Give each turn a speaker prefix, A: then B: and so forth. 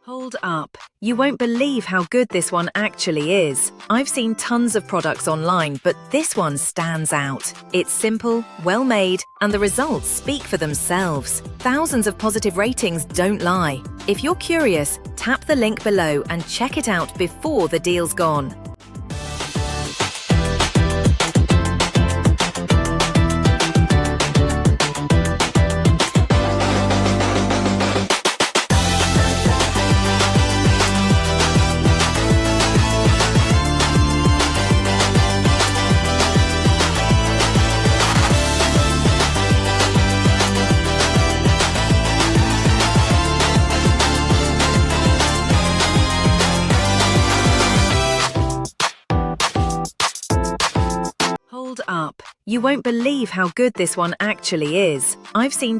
A: Hold up. You won't believe how good this one actually is. I've seen tons of products online, but this one stands out. It's simple, well made, and the results speak for themselves. Thousands of positive ratings don't lie. If you're curious, tap the link below and check it out before the deal's gone. Hold up. You won't believe how good this one actually is. I've seen